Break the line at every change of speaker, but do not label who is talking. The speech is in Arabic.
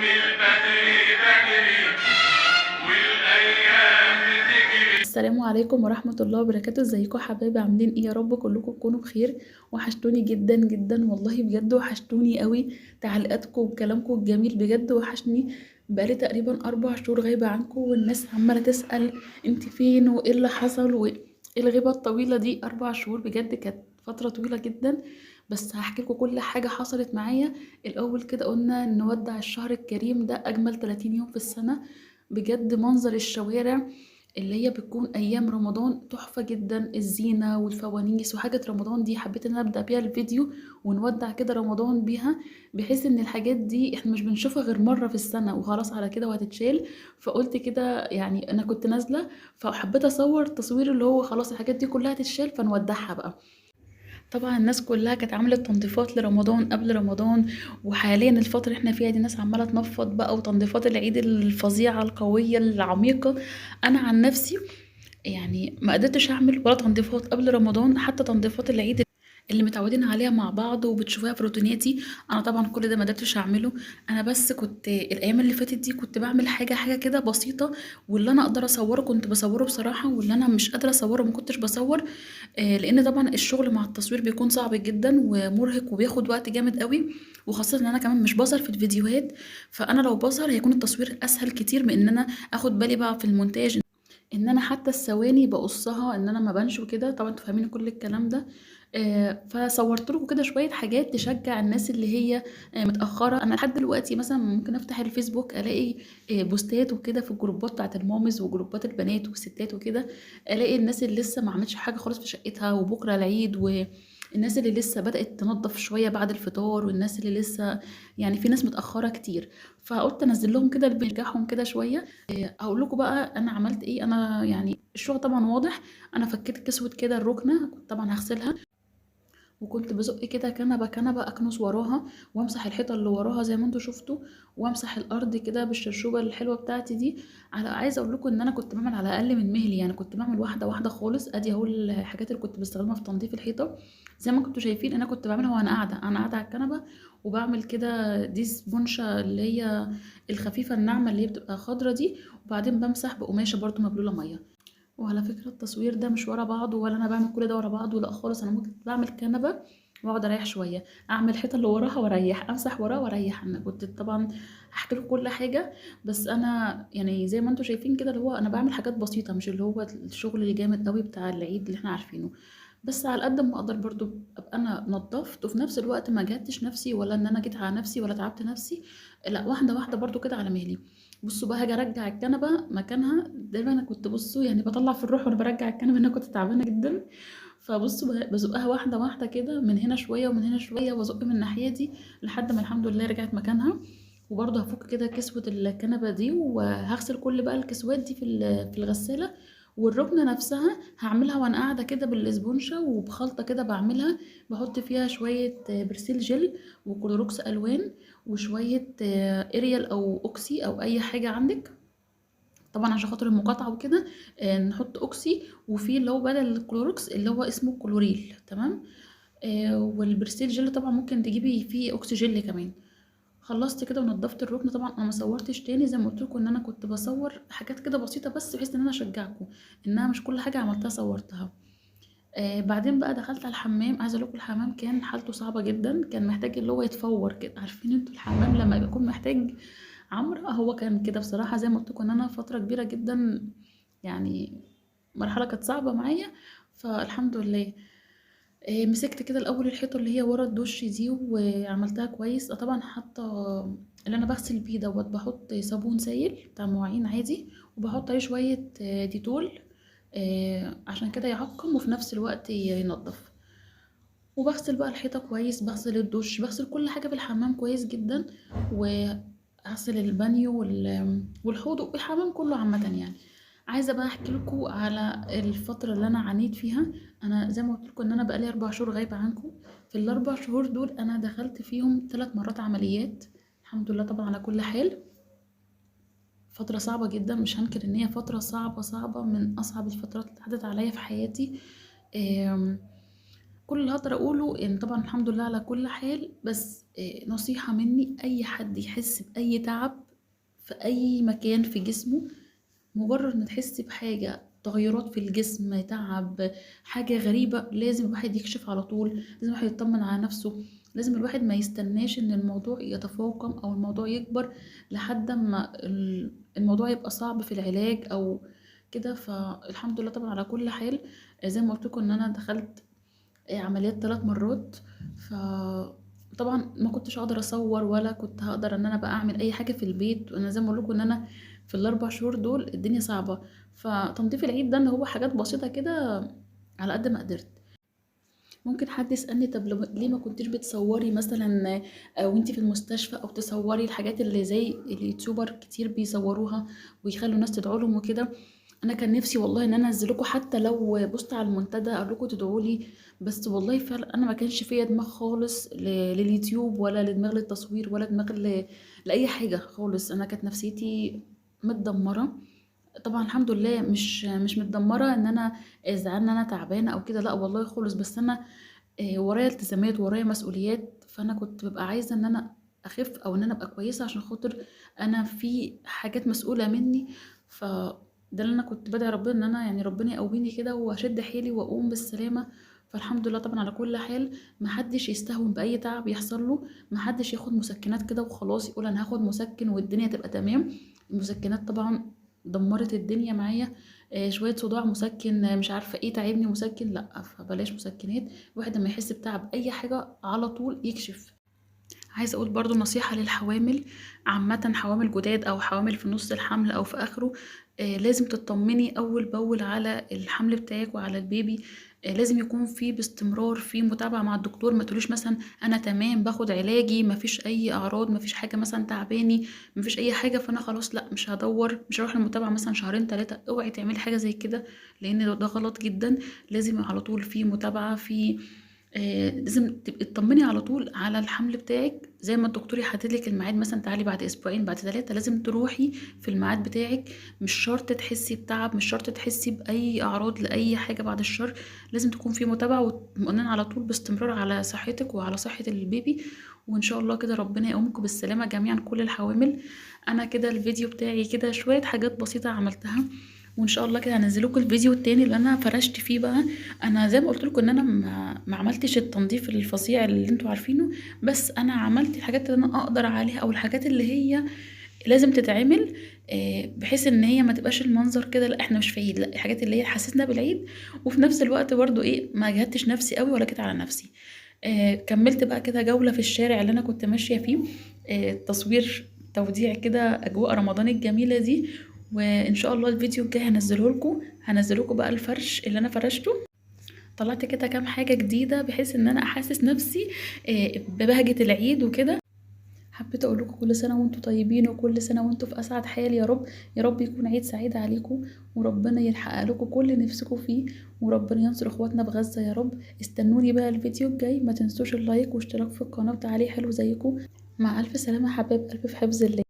البدر بدري والايام بتجري.
السلام عليكم ورحمة الله وبركاته. ازيكم حبايبي؟ عاملين ايه؟ يا رب كلكم تكونوا بخير. وحشتوني جدا جدا والله، بجد وحشتوني قوي. تعليقاتكم وكلامكم الجميل بجد وحشني. بقالي تقريبا 4 شهور غايبة عنكم، والناس عمالة تسأل انت فين وايه اللي حصل وايه الغيبة الطويلة دي. 4 شهور بجد كانت فترة طويلة جدا. بس هحكي لكم كل حاجة حصلت معايا. الأول كده قلنا نودع الشهر الكريم ده، أجمل 30 يوم في السنة. بجد منظر الشوارع اللي هي بتكون ايام رمضان تحفة جدا، الزينة والفوانيس وحاجة رمضان دي حبيت ان انا ابدأ بيها الفيديو ونودع كده رمضان بيها، بحيث ان الحاجات دي احنا مش بنشوفها غير مرة في السنة وخلاص على كده وهتتشال. فقلت كده يعني انا كنت نازلة، فحبيت اصور تصوير اللي هو خلاص الحاجات دي كلها هتتشال فنودعها بقى. طبعا الناس كلها كانت عملت تنظيفات لرمضان قبل رمضان، وحاليا الفترة اللي احنا فيها دي الناس عمالة تنفض بقى، وتنظيفات العيد الفظيعة القوية العميقة. انا عن نفسي يعني ما قدرتش اعمل ولا تنظيفات قبل رمضان، حتى تنظيفات العيد اللي متعودين عليها مع بعض وبتشوفوها في روتيناتي. انا طبعا كل ده ما قدرتش اعمله. انا بس كنت الايام اللي فاتت دي كنت بعمل حاجه كده بسيطه، واللي انا اقدر اصوره كنت بصوره بصراحه، واللي انا مش قادره اصوره ما كنتش بصور. لان طبعا الشغل مع التصوير بيكون صعب جدا ومرهق وبياخد وقت جامد قوي، وخاصه ان انا كمان مش بظهر في الفيديوهات. فانا لو بظهر هيكون التصوير اسهل كتير من ان انا اخد بالي بقى في المونتاج، ان انا حتى الثواني بقصها ان انا ما بانش وكده. طبعا انتوا فاهمين كل الكلام ده. فصورت لكم كده شويه حاجات تشجع الناس اللي هي متاخره. انا لحد دلوقتي مثلا ممكن افتح الفيسبوك الاقي بوستات وكده في الجروبات بتاعت المامز وجروبات البنات والستات وكده، الاقي الناس اللي لسه ما عملتش حاجه خالص في شقتها وبكره العيد، والناس اللي لسه بدأت تنظف شوية بعد الفطار، والناس اللي لسه يعني في ناس متأخرة كتير. فقلت انزل لهم كده بنرجعهم كده شوية. هقول لكم بقى انا عملت ايه. انا يعني الشغل طبعا واضح. انا فكيت كسوة كده الركنة، كنت طبعا هغسلها، وكنت بزق كده كنبة كنبة اكنس وراها، وامسح الحيطة اللي وراها زي ما انتوا شفتوا، وامسح الارض كده بالشرشوبة الحلوة بتاعتي دي. عايزة اقول لكم ان انا كنت بعمل على اقل من مهلي، يعني كنت بعمل واحدة واحدة خالص. ادي اهو الحاجات اللي كنت بستخدمها في تنظيف الحيطة. زي ما كنتوا شايفين انا كنت بعملها وانا قاعدة، على الكنبة، وبعمل كده دي سبونشة اللي هي الخفيفة الناعمة اللي هي بتبقى خضرة دي، وبعدين بمسح بقماشة برضو مبلولة مية. وعلى فكرة التصوير ده مش ورا بعضه، ولا انا بعمل كل ده ورا بعضه، لا خالص. انا ممكن بعمل كنبة واقعد اريح شوية، اعمل الحيطة اللي وراها واريح، امسح وراها واريح. انا كنت طبعا هحكي لكم كل حاجة، بس انا يعني زي ما انتم شايفين كده اللي هو انا بعمل حاجات بسيطة، مش اللي هو الشغل الجامد قوي بتاع العيد اللي احنا عارفينه. بس على قد ما اقدر برضو ابقى انا نظفت، وفي نفس الوقت ما جهدتش نفسي، ولا ان انا جيت على نفسي ولا تعبت نفسي. لا، واحدة واحدة برضو كده على مهلي. بصوا بقى، هاجي ارجع الكنبه مكانها. دايما انا كنت بصوا يعني بطلع في الروح وانا برجع الكنبه، انا كنت تعبانه جدا. فبصوا بزقها واحده واحده كده، من هنا شويه ومن هنا شويه، وازق من الناحيه دي لحد ما الحمد لله رجعت مكانها. وبرضه هفك كده كسوه الكنبه دي، وهغسل كل بقى الكسوات دي في الغساله. والركنه نفسها هعملها وانا قاعده كده بالاسبونشه وبخلطه كده بعملها. بحط فيها شويه برسيل جل وكلوروكس الوان، وشويه اريال او اوكسي او اي حاجه عندك، طبعا عشان خاطر المقاطعه وكده. نحط اوكسي، وفي اللي هو بدل الكلوروكس اللي هو اسمه كلوريل، تمام. والبرسيل جل طبعا ممكن تجيبي فيه اوكسي جل كمان. خلصت كده ونضفت الركن. طبعا انا ما صورتش تاني زي ما قلت لكم ان انا كنت بصور حاجات كده بسيطه بس، بحيث ان انا اشجعكم انها مش كل حاجه عملتها صورتها. بعدين بقى دخلت على الحمام. عايزه اقول لكم الحمام كان حالته صعبه جدا، كان محتاج اللي هو يتفور كده. عارفين انتوا الحمام لما يكون محتاج عمرة؟ هو كان كده بصراحه. زي ما قلت لكم ان انا فتره كبيره جدا يعني مرحله كانت صعبه معايا. فالحمد لله. مسكت كده الاول الحيطه اللي هي ورا الدش دي وعملتها كويس. طبعا حاطه اللي انا بغسل بيه دوت، بحط صابون سائل بتاع مواعين عادي، وبحط عليه شويه ديتول عشان كده يعقم وفي نفس الوقت ينضف. وبغسل بقى الحيطه كويس، بغسل الدش، بغسل كل حاجه في الحمام كويس جدا، وهغسل البانيو والحوض والحمام كله عامه يعني. عايزه بقى احكي لكم على الفتره اللي انا عانيت فيها. انا زي ما قلت لكم ان انا بقالي 4 شهور غايبه عنكم. في ال4 شهور دول انا دخلت فيهم 3 مرات عمليات. الحمد لله طبعا على كل حال. فترة صعبة جدا، مش هنكر ان هي فترة صعبة صعبة، من اصعب الفترات اللي عدت عليا في حياتي. كل اللي هاقدر أقوله إن طبعًا الحمد لله على كل حال، بس نصيحة منّي أي حد يحس بأي تعب في أي مكان في جسمه، مجرد ما تحسي بحاجة تغيرات في الجسم، تعب، حاجة غريبة، لازم الواحد يكشف على طول، لازم الواحد يطمن على نفسه، لازم الواحد ما يستناش ان الموضوع يتفاقم او الموضوع يكبر لحد ما الموضوع يبقى صعب في العلاج او كده. فالحمد لله طبعا على كل حال. زي ما قلت لكم ان انا دخلت عمليات 3 مرات. ف طبعا ما كنتش هقدر اصور ولا كنت هقدر ان انا بقى اعمل اي حاجه في البيت، وانا زي ما اقول لكم ان انا في الاربع شهور دول الدنيا صعبه. فتنظيف العيد ده اللي هو حاجات بسيطه كده على قد ما قدرت. ممكن حد يسالني طب ليه ما كنتيش بتصوري مثلا وانتي في المستشفى، او تصوري الحاجات اللي زي اليوتيوبر كتير بيصوروها ويخلوا الناس تدعوا لهم وكده. انا كان نفسي والله ان انا انزلكوا حتى لو بوست على المنتدى اقول لكم تدعوا لي، بس والله فعلا انا ما كانش فيا دماغ خالص لليوتيوب، ولا دماغ للتصوير، ولا دماغ لاي حاجه خالص. انا كانت نفسيتي متدمره. طبعا الحمد لله مش متدمره ان انا زعلانه ان انا تعبانه او كده، لا والله خالص. بس انا ورايا التزامات، ورايا مسؤوليات، فانا كنت ببقى عايزه ان انا اخف او ان انا ابقى كويسه عشان خاطر انا في حاجات مسؤوله مني. ده اللي انا كنت بدعي ربنا ان انا يعني ربنا يقويني كده واشد حيلي واقوم بالسلامه. فالحمد لله طبعا على كل حال. محدش يستهون باي تعب يحصل له، محدش ياخد مسكنات كده وخلاص يقول انا هاخد مسكن والدنيا تبقى تمام. المسكنات طبعا دمرت الدنيا معايا. شويه صداع مسكن، مش عارفه ايه تعبني مسكن، لا فبلاش مسكنات. الواحد لما يحس بتعب اي حاجه على طول يكشف. عايزه اقول برضو نصيحه للحوامل عامه، حوامل جداد او حوامل في نص الحمل او في اخره. لازم تطمني اول باول على الحمل بتاعك وعلى البيبي. لازم يكون في باستمرار في متابعه مع الدكتور. ما تقوليش مثلا انا تمام باخد علاجي مفيش اي اعراض مفيش حاجه مثلا تعباني مفيش اي حاجه فانا خلاص لا مش هدور مش هروح المتابعه مثلا شهرين ثلاثه. اوعي تعملي حاجه زي كده لان ده غلط جدا. لازم على طول في متابعه في لازم تبقي تطمني على طول على الحمل بتاعك. زي ما الدكتور يحدد لك الميعاد مثلا تعالي بعد اسبوعين بعد ثلاثه لازم تروحي في الميعاد بتاعك. مش شرط تحسي بتعب، مش شرط تحسي باي اعراض لاي حاجه بعد الشر. لازم تكون في متابعه ومؤمنين على طول باستمرار على صحتك وعلى صحه البيبي. وان شاء الله كده ربنا يقومكم بالسلامه جميعا كل الحوامل. انا كده الفيديو بتاعي كده شويه حاجات بسيطه عملتها، وان شاء الله كده هنزلكم الفيديو التاني اللي انا فرشت فيه بقى. انا زي ما قلت لكم ان انا ما عملتش التنظيف الفظيع اللي انتوا عارفينه، بس انا عملت الحاجات اللي انا اقدر عليها او الحاجات اللي هي لازم تتعمل. بحيث ان هي ما تبقاش المنظر كده لا احنا مش في عيد، لا الحاجات اللي هي حسسنا بالعيد. وفي نفس الوقت برضو ايه ما جهدتش نفسي قوي ولا جيت على نفسي. كملت بقى كده جولة في الشارع اللي انا كنت ماشية فيه. تصوير توديع كده اجواء رمضان الجميلة دي. وان شاء الله الفيديو الجاي هنزله لكم بقى الفرش اللي انا فرشته. طلعت كده كام حاجة جديدة بحيث ان انا احسس نفسي ببهجة العيد وكده. حبيت اقول لكم كل سنة وانتم طيبين وكل سنة وانتم في اسعد حال يا رب. يا رب يكون عيد سعيد عليكم وربنا يحقق لكم كل اللي نفسكم فيه، وربنا ينصر اخواتنا في غزة يا رب. استنوني بقى الفيديو الجاي، ما تنسوش اللايك واشتراك في القناة وتعليق حلو زيكم. مع الف سلامة حبايب قلبي في حفظ الله.